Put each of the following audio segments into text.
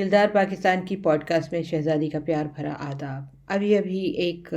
दिलदार पाकिस्तान की पॉडकास्ट में शहजादी का प्यार भरा आदाब। अभी एक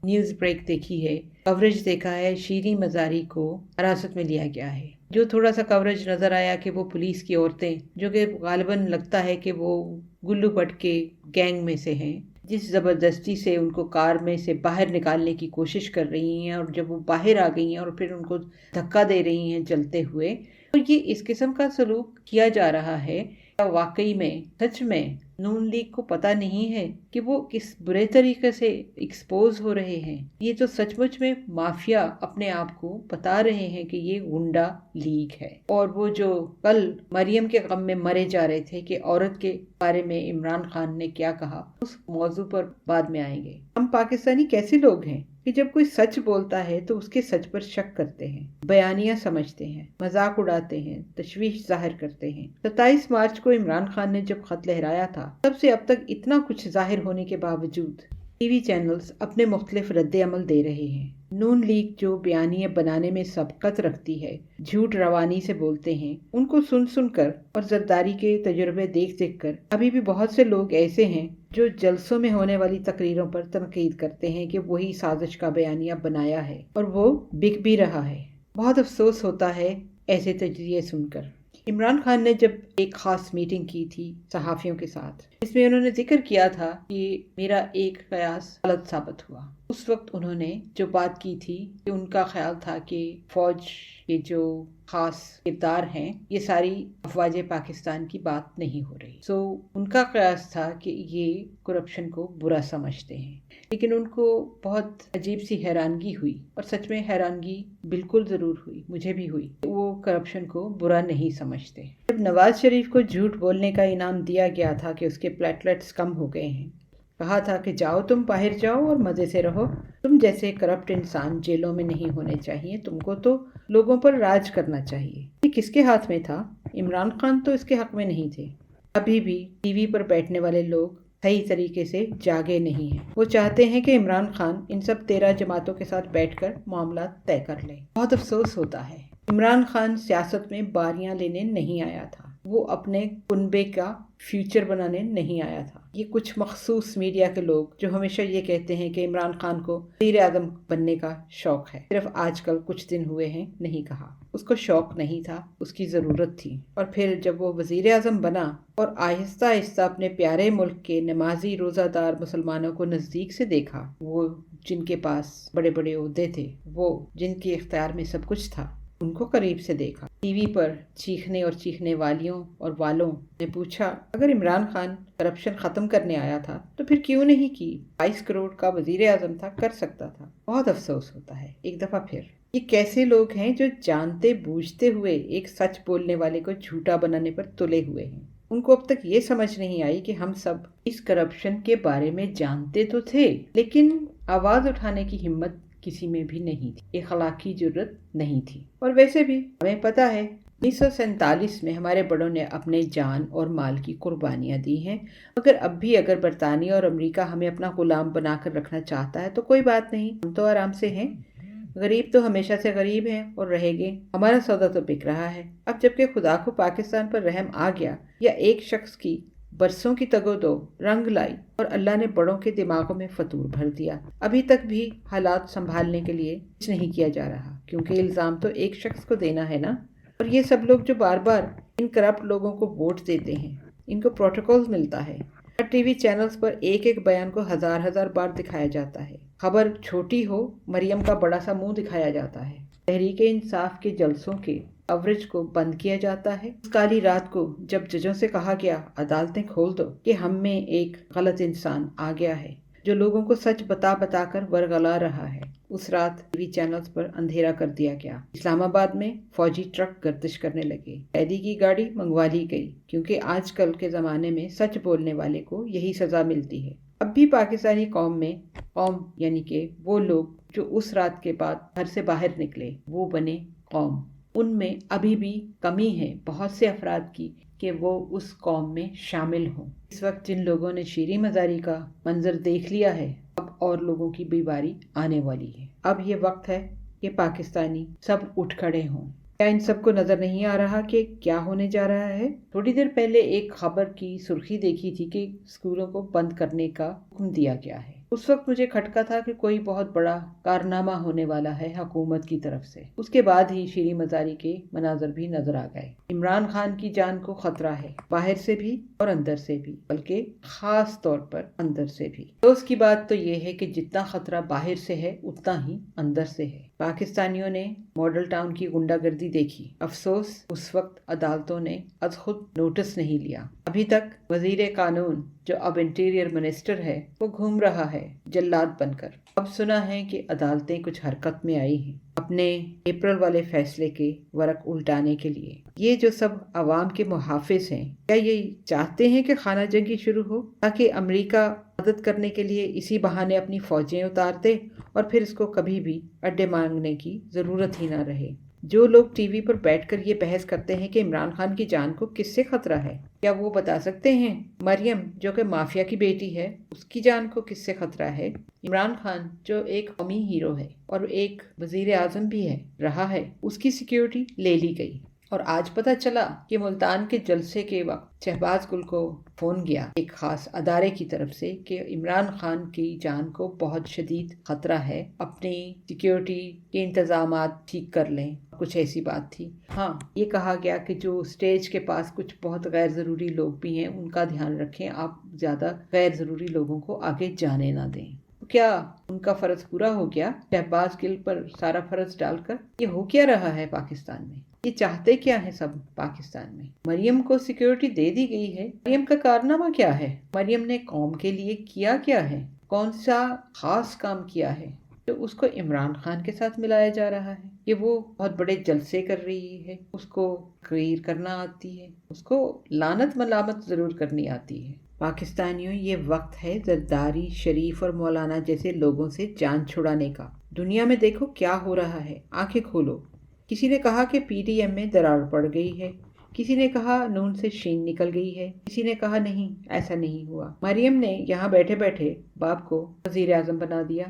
न्यूज़ ब्रेक देखी है, कवरेज देखा है, शीरीं मज़ारी को हिरासत में लिया गया है। जो थोड़ा सा कवरेज नज़र आया कि वो पुलिस की औरतें, जो कि गालिबन लगता है कि वो गुल्लू भट्ट के गैंग में से हैं, जिस ज़बरदस्ती से उनको कार में से बाहर निकालने की कोशिश कर रही हैं, और जब वो बाहर आ गई हैं और फिर उनको धक्का दे रही हैं जलते हुए, तो ये इस किस्म का सलूक किया जा रहा है। वाकई में सच में नून लीग को पता नहीं है कि वो किस बुरे तरीके से एक्सपोज हो रहे हैं। ये तो सचमुच में माफिया अपने आप को बता रहे हैं कि ये गुंडा लीग है। और वो जो कल मरियम के गम में मरे जा रहे थे कि औरत के बारे में इमरान खान ने क्या कहा, उस मौजू पर बाद में आएंगे। हम पाकिस्तानी कैसे लोग हैं कि जब कोई सच बोलता है तो उसके सच पर शक करते हैं, बयानियां समझते हैं, मजाक उड़ाते हैं, तशवीश जाहिर करते हैं। 27 मार्च को इमरान खान ने जब खत लहराया था, तब से अब तक इतना कुछ जाहिर होने के बावजूद टीवी चैनल्स अपने मुख्तलिफ रद्द अमल दे रहे हैं। नून लीग जो बयानियां बनाने में सबकत रखती है, झूठ रवानी से बोलते हैं, उनको सुन सुन कर और जरदारी के तजुर्बे देख देख कर अभी भी बहुत से लोग ऐसे हैं जो जलसों में होने वाली तकरीरों पर तनकीद करते हैं कि वही साजिश का बयानिया बनाया है और वो बिक भी रहा है। बहुत अफसोस होता है ऐसे तजरिए सुनकर। इमरान खान ने जब एक खास मीटिंग की थी सहाफ़ियों के साथ, इसमें उन्होंने जिक्र किया था कि मेरा एक कयास गलत साबित हुआ। उस वक्त उन्होंने जो बात की थी कि उनका ख्याल था कि फौज के जो खास किरदार हैं, ये सारी अफवाज पाकिस्तान की बात नहीं हो रही। उनका कयास था कि ये करप्शन को बुरा समझते हैं। लेकिन उनको बहुत अजीब सी हैरानगी हुई, और सच में हैरानगी बिल्कुल ज़रूर हुई, मुझे भी हुई। वो करप्शन को बुरा नहीं समझते। जब नवाज शरीफ को झूठ बोलने का इनाम दिया गया था कि उसके प्लेटलेट्स कम हो गए हैं, कहा था कि जाओ तुम बाहर जाओ और मज़े से रहो, तुम जैसे करप्ट इंसान जेलों में नहीं होने चाहिए, तुमको तो लोगों पर राज करना चाहिए। ये किसके हाथ में था? इमरान खान तो इसके हक में नहीं थे। अभी भी टीवी पर बैठने वाले लोग सही तरीके से जागे नहीं हैं। वो चाहते हैं कि इमरान खान इन सब 13 जमातों के साथ बैठकर मामला तय कर ले। बहुत अफसोस होता है, इमरान खान सियासत में बारियां लेने नहीं आया था, वो अपने कुनबे का फ्यूचर बनाने नहीं आया था। ये कुछ मखसूस मीडिया के लोग जो हमेशा ये कहते हैं कि इमरान खान को वज़ीर आज़म बनने का शौक है, सिर्फ आजकल कुछ दिन हुए हैं नहीं कहा। उसको शौक नहीं था, उसकी ज़रूरत थी। और फिर जब वो वज़ीर आज़म बना और आहिस्ता आहिस्ता अपने प्यारे मुल्क के नमाजी रोज़ादार मुसलमानों को नज़दीक से देखा, वो जिनके पास बड़े बड़े ओहदे थे, वो जिनके इख्तियार में सब कुछ था, उनको करीब से देखा। टीवी पर चीखने और चीखने वालियों और वालों ने पूछा, अगर इमरान खान करप्शन खत्म करने आया था तो फिर क्यों नहीं की? 22 करोड़ का वजीर आजम था, कर सकता था। बहुत अफसोस होता है एक दफा फिर। ये कैसे लोग हैं जो जानते बूझते हुए एक सच बोलने वाले को झूठा बनाने पर तुले हुए हैं। उनको अब तक ये समझ नहीं आई कि हम सब इस करप्शन के बारे में जानते तो थे, लेकिन आवाज उठाने की हिम्मत किसी में भी नहीं थी, अखलाकी जुर्रत नहीं थी। और वैसे भी हमें पता है 1947 में हमारे बड़ों ने अपने जान और माल की कुर्बानियां दी हैं, मगर अब भी अगर बरतानिया और अमेरिका हमें अपना गुलाम बनाकर रखना चाहता है तो कोई बात नहीं, हम तो आराम से हैं। गरीब तो हमेशा से गरीब हैं और रहेंगे, हमारा सौदा तो बिक रहा है। अब जबकि खुदा को पाकिस्तान पर रहम आ गया, या एक शख्स की बरसों की तगोदो रंग लाई और अल्लाह ने बड़ों के दिमागों में फतूर भर दिया, अभी तक भी हालात संभालने के लिए कुछ नहीं किया जा रहा, क्योंकि इल्ज़ाम तो एक शख्स को देना है ना। और ये सब लोग जो बार बार इन करप्ट लोगों को वोट देते हैं, इनको प्रोटोकॉल मिलता है। हर टीवी चैनल्स पर एक एक बयान को हजार बार दिखाया जाता है। खबर छोटी हो, मरियम का बड़ा सा मुंह दिखाया जाता है। तहरीक इंसाफ के जलसों के कवरेज को बंद किया जाता है। उस काली रात को जब जजों से कहा गया अदालतें खोल दो कि हम में एक गलत इंसान आ गया है जो लोगों को सच बता बता कर वरगला रहा है, उस रात टीवी चैनल्स पर अंधेरा कर दिया गया। इस्लामाबाद में फौजी ट्रक गर्दिश करने लगे, कैदी की गाड़ी मंगवा ली गई, क्योंकि आजकल के ज़माने में सच बोलने वाले को यही सज़ा मिलती है। अब भी पाकिस्तानी कौम यानी कि वो लोग जो उस रात के बाद घर से बाहर निकले, वो बने कौम। उनमें अभी भी कमी है बहुत से अफराद की कि वो उस कौम में शामिल हों। इस वक्त जिन लोगों ने शीरीं मज़ारी का मंजर देख लिया है, अब और लोगों की भी बारी आने वाली है। अब ये वक्त है कि पाकिस्तानी सब उठ खड़े हों। کیا ان سب کو نظر نہیں آ رہا کہ کیا ہونے جا رہا ہے؟ تھوڑی دیر پہلے ایک خبر کی سرخی دیکھی تھی کہ اسکولوں کو بند کرنے کا حکم دیا گیا ہے۔ اس وقت مجھے کھٹکا تھا کہ کوئی بہت بڑا کارنامہ ہونے والا ہے حکومت کی طرف سے۔ اس کے بعد ہی شیریں مزاری کے مناظر بھی نظر آ گئے۔ عمران خان کی جان کو خطرہ ہے، باہر سے بھی اور اندر سے بھی، بلکہ خاص طور پر اندر سے بھی۔ افسوس کی بات تو یہ ہے کہ جتنا خطرہ باہر سے ہے اتنا ہی اندر سے ہے۔ پاکستانیوں نے ماڈل ٹاؤن کی غنڈہ گردی دیکھی۔ افسوس اس وقت عدالتوں نے از خود نوٹس نہیں لیا۔ ابھی تک وزیر قانون جو اب انٹیریئر منسٹر ہے وہ گھوم رہا ہے جلاد بن کر۔ اب سنا ہے کہ عدالتیں کچھ حرکت میں آئی ہیں اپنے اپریل والے فیصلے کے ورق الٹانے کے لیے۔ یہ جو سب عوام کے محافظ ہیں، کیا یہ چاہتے ہیں کہ خانہ جنگی شروع ہو تاکہ امریکہ مدد کرنے کے لیے اسی بہانے اپنی فوجیں اتار دے اور پھر اس کو کبھی بھی اڈے مانگنے کی ضرورت ہی نہ رہے؟ جو لوگ ٹی وی پر بیٹھ کر یہ بحث کرتے ہیں کہ عمران خان کی جان کو کس سے خطرہ ہے، کیا وہ بتا سکتے ہیں مریم جو کہ مافیا کی بیٹی ہے اس کی جان کو کس سے خطرہ ہے؟ عمران خان جو ایک قومی ہیرو ہے اور ایک وزیر اعظم بھی ہے رہا ہے، اس کی سیکیورٹی لے لی گئی، اور آج پتہ چلا کہ ملتان کے جلسے کے وقت شہباز گل کو فون گیا ایک خاص ادارے کی طرف سے کہ عمران خان کی جان کو بہت شدید خطرہ ہے، اپنی سیکیورٹی کے انتظامات ٹھیک کر لیں، کچھ ایسی بات تھی۔ ہاں، یہ کہا گیا کہ جو اسٹیج کے پاس کچھ بہت غیر ضروری لوگ بھی ہیں ان کا دھیان رکھیں، آپ زیادہ غیر ضروری لوگوں کو آگے جانے نہ دیں۔ کیا ان کا فرض پورا ہو گیا شہباز گل پر سارا فرض ڈال کر؟ یہ ہو کیا رہا ہے پاکستان میں؟ یہ چاہتے کیا ہیں سب پاکستان میں؟ مریم کو سیکیورٹی دے دی گئی ہے، مریم کا کارنامہ کیا ہے؟ مریم نے قوم کے لیے کیا ہے؟ کون سا خاص کام کیا ہے جو اس کو عمران خان کے ساتھ ملایا جا رہا ہے کہ وہ بہت بڑے جلسے کر رہی ہے، اس کو تقریر کرنا آتی ہے، اس کو لعنت ملامت ضرور کرنی آتی ہے؟ پاکستانیوں، یہ وقت ہے زرداری، شریف اور مولانا جیسے لوگوں سے جان چھڑانے کا۔ دنیا میں دیکھو کیا ہو رہا ہے، آنکھیں کھولو۔ کسی نے کہا کہ پی ڈی ایم میں درار پڑ گئی ہے، کسی نے کہا نون سے شین نکل گئی ہے، کسی نے کہا نہیں ایسا نہیں ہوا۔ مریم نے یہاں بیٹھے بیٹھے باپ کو وزیر اعظم بنا دیا۔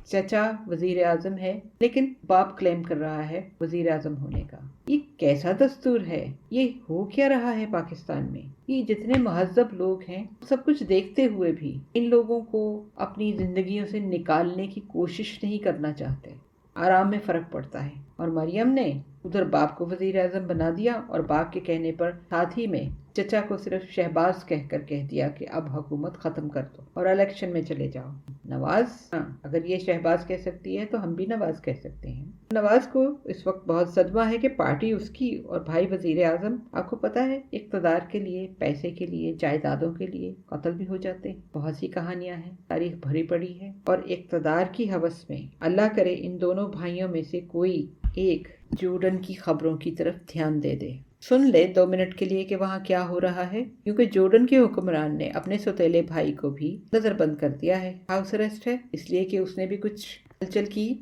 چچا وزیر اعظم ہے لیکن باپ کلیم کر رہا ہے وزیر اعظم ہونے کا۔ یہ کیسا دستور ہے؟ یہ ہو کیا رہا ہے پاکستان میں؟ یہ جتنے مہذب لوگ ہیں سب کچھ دیکھتے ہوئے بھی ان لوگوں کو اپنی زندگیوں سے نکالنے کی کوشش نہیں کرنا چاہتے۔ آرام میں فرق پڑتا ہے، اور مریم نے ادھر باپ کو وزیر اعظم بنا دیا اور باپ کے کہنے پر ساتھ ہی میں چچا کو صرف شہباز کہہ دیا کہ اب حکومت ختم کر دو اور الیکشن میں چلے جاؤ۔ نواز، ہاں، اگر یہ شہباز کہہ سکتی ہے تو ہم بھی نواز کہہ سکتے ہیں۔ نواز کو اس وقت بہت صدمہ ہے کہ پارٹی اس کی اور بھائی وزیر اعظم، آپ کو پتا ہے، اقتدار کے لیے، پیسے کے لیے، جائیدادوں کے لیے قتل بھی ہو جاتے ہیں۔ بہت سی کہانیاں ہیں، تاریخ بھری پڑی ہے، اور اقتدار کی ہوس میں اللہ کرے ان دونوں بھائیوں میں سے کوئی ایک جورڈن کی خبروں کی طرف دھیان دے دے، سن لے 2 منٹ کے لیے کہ وہاں کیا ہو رہا ہے، کیونکہ جورڈن کے حکمران نے اپنے سوتیلے بھائی کو بھی نظر بند کر دیا ہے، ہاؤس اریسٹ ہے، اس لیے کہ اس نے بھی کچھ ہلچل کی۔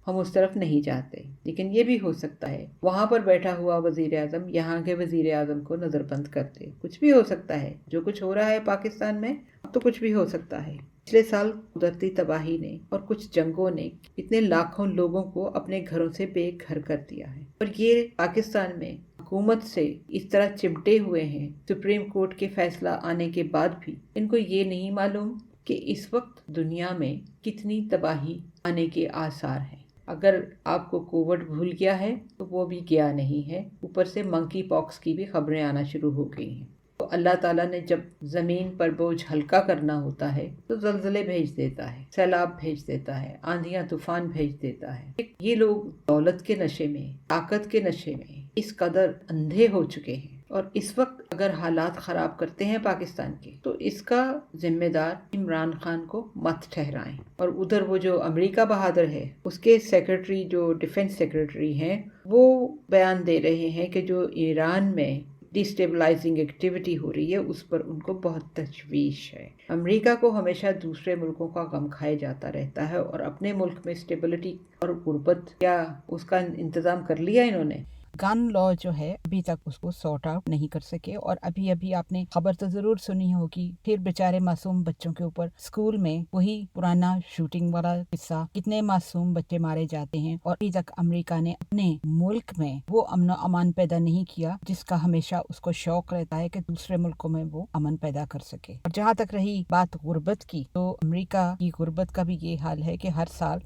ہم اس طرف نہیں جاتے، لیکن یہ بھی ہو سکتا ہے وہاں پر بیٹھا ہوا وزیر اعظم یہاں کے وزیر اعظم کو نظر بند کر دے۔ کچھ بھی ہو سکتا ہے، جو کچھ ہو رہا ہے پاکستان میں اب تو کچھ بھی ہو سکتا ہے۔ پچھلے سال قدرتی تباہی نے اور کچھ جنگوں نے اتنے لاکھوں لوگوں کو اپنے گھروں سے بے گھر کر دیا ہے، اور یہ پاکستان میں حکومت سے اس طرح چمٹے ہوئے ہیں سپریم کورٹ کے فیصلہ آنے کے بعد بھی ان کو یہ نہیں معلوم کہ اس وقت دنیا میں کتنی تباہی آنے کے آثار ہیں۔ اگر آپ کو کووڈ بھول گیا ہے تو وہ بھی گیا نہیں ہے، اوپر سے منکی پاکس کی بھی خبریں آنا شروع ہو گئی ہیں۔ تو اللہ تعالیٰ نے جب زمین پر بوجھ ہلکا کرنا ہوتا ہے تو زلزلے بھیج دیتا ہے، سیلاب بھیج دیتا ہے، آندھیاں طوفان بھیج دیتا ہے۔ یہ لوگ دولت کے نشے میں، طاقت کے نشے میں اس قدر اندھے ہو چکے ہیں، اور اس وقت اگر حالات خراب کرتے ہیں پاکستان کے تو اس کا ذمہ دار عمران خان کو مت ٹھہرائیں۔ اور ادھر وہ جو امریکہ بہادر ہے، اس کے سیکرٹری جو ڈیفنس سیکرٹری ہیں، وہ بیان دے رہے ہیں کہ جو ایران میں ڈیسٹیبلائزنگ ایکٹیویٹی ہو رہی ہے اس پر ان کو بہت تشویش ہے۔ امریکہ کو ہمیشہ دوسرے ملکوں کا غم کھائے جاتا رہتا ہے، اور اپنے ملک میں اسٹیبلٹی اور غربت، کیا اس کا انتظام کر لیا انہوں نے؟ गन लॉ जो है अभी तक उसको सॉर्ट आउट नहीं कर सके। और अभी अभी आपने खबर तो जरूर सुनी होगी, फिर बेचारे मासूम बच्चों के ऊपर स्कूल में वही पुराना शूटिंग वाला किस्सा, कितने मासूम बच्चे मारे जाते हैं। और अभी तक अमेरिका ने अपने मुल्क में वो अमन अमान पैदा नहीं किया जिसका हमेशा उसको शौक रहता है कि दूसरे मुल्कों में वो अमन पैदा कर सके। और जहाँ तक रही बात गुर्बत की, तो अमेरिका की गुर्बत का भी ये हाल है कि हर साल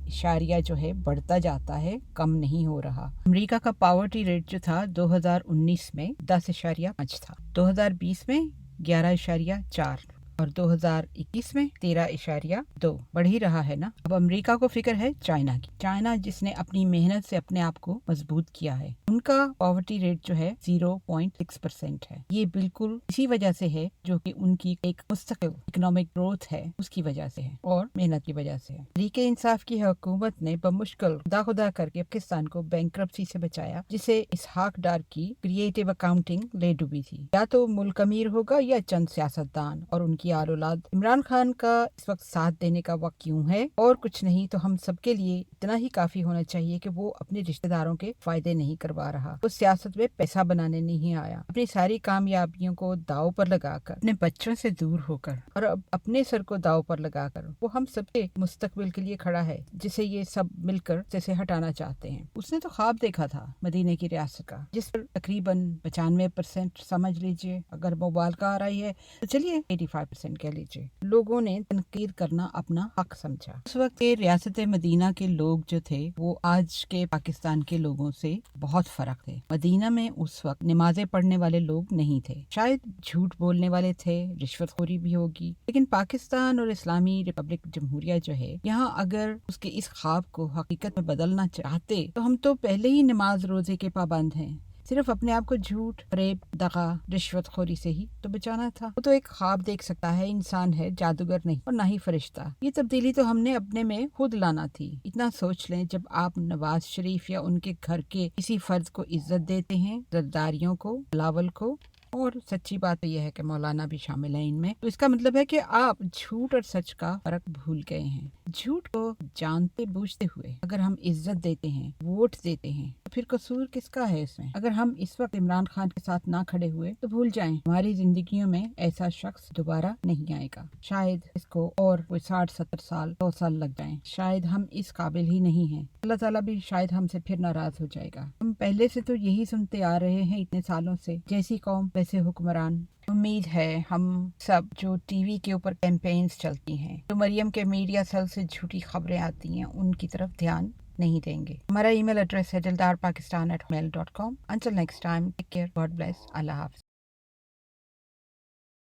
इशारिया जो है बढ़ता जाता है, कम नहीं हो रहा। अमेरिका का पॉवर्टी रेट जो था 2019 में 10.5 था, 2020 में 11.4 और 2021 में 13.2 बढ़ ही रहा है ना। अब अमेरिका को फिक्र है चाइना की। चाइना जिसने अपनी मेहनत से अपने आप को मजबूत किया है, उनका पॉवर्टी रेट जो है 0.6% है। ये बिल्कुल इसी वजह से है जो कि उनकी एक मुस्तकिल इकोनॉमिक ग्रोथ है, उसकी वजह से है और मेहनत की वजह से है। तहरीके इंसाफ की हुकूमत ने बमुश्किल खुदा करके पाकिस्तान को बैंकरप्सी से बचाया, जिसे इसहाक डार की क्रिएटिव अकाउंटिंग ले डूबी थी। या तो मुल्क अमीर होगा या चंद सियासतदान और उनकी आल औलाद। इमरान खान का इस वक्त साथ देने का वक्त क्यों है? और कुछ नहीं तो हम सबके लिए इतना ही काफी होना चाहिए कि वो अपने रिश्तेदारों के फायदे नहीं करवा रहा, वो सियासत में पैसा बनाने नहीं आया। अपनी सारी कामयाबियों को दाव पर लगाकर, अपने बच्चों से दूर होकर और अपने सर को दाव पर लगाकर वो हम सबके मुस्तकबिल के लिए खड़ा है, जिसे ये सब मिलकर जैसे हटाना चाहते हैं। उसने तो ख्वाब देखा था मदीने की रियासत का, जिस पर तकरीबन 95% समझ लीजिए, अगर मोबाइल का आ रही है तो चलिए 85% कह लीजिए, लोगों ने तनकीद करना अपना हक समझा। उस वक्त के रियासत मदीना के लोग जो थे वो आज के पाकिस्तान के लोगों से बहुत फर्क थे। मदीना में उस वक्त नमाजें पढ़ने वाले लोग नहीं थे, शायद झूठ बोलने वाले थे, रिश्वतखोरी भी होगी, लेकिन पाकिस्तान और इस्लामी रिपब्लिक जमहूरिया जो है, यहाँ अगर उसके इस ख्वाब को हकीकत में बदलना चाहते तो हम तो पहले ही नमाज रोजे के पाबंद हैं। सिर्फ अपने आप को झूठ, फरेब, दगा, रिश्वतखोरी से ही तो बचाना था। वो तो एक ख्वाब देख सकता है, इंसान है, जादूगर नहीं और ना ही फरिश्ता। ये तब्दीली तो हमने अपने में खुद लाना थी। इतना सोच लें, जब आप नवाज शरीफ या उनके घर के किसी फर्ज को इज्जत देते हैं, जरदारियों को, बिलावल को, और सच्ची बात तो यह है कि मौलाना भी शामिल है इनमें, तो इसका मतलब है कि आप झूठ और सच का फर्क भूल गए हैं। झूठ को जानते बूझते हुए अगर हम इज्जत देते हैं, वोट देते हैं, तो फिर कसूर किसका है इसमें? अगर हम इस वक्त इमरान खान के साथ ना खड़े हुए तो भूल जाएं, हमारी जिंदगियों में ऐसा शख्स दोबारा नहीं आएगा। शायद इसको और कोई 60-70 साल, 100 साल लग जाएं, शायद हम इस काबिल ही नहीं हैं। अल्लाह ताला भी शायद हमसे फिर नाराज हो जाएगा। हम पहले से तो यही सुनते आ रहे हैं इतने सालों से, जैसी कौम वैसे हुक्मरान। उम्मीद है हम सब जो टीवी के ऊपर कैंपेन्स चलती हैं, जो मरियम के मीडिया सेल से झूठी खबरें आती हैं, उनकी तरफ ध्यान नहीं देंगे। हमारा ईमेल एड्रेस है dildarpakistan@mail.com। Until next time, take care, God bless, Allah Hafiz।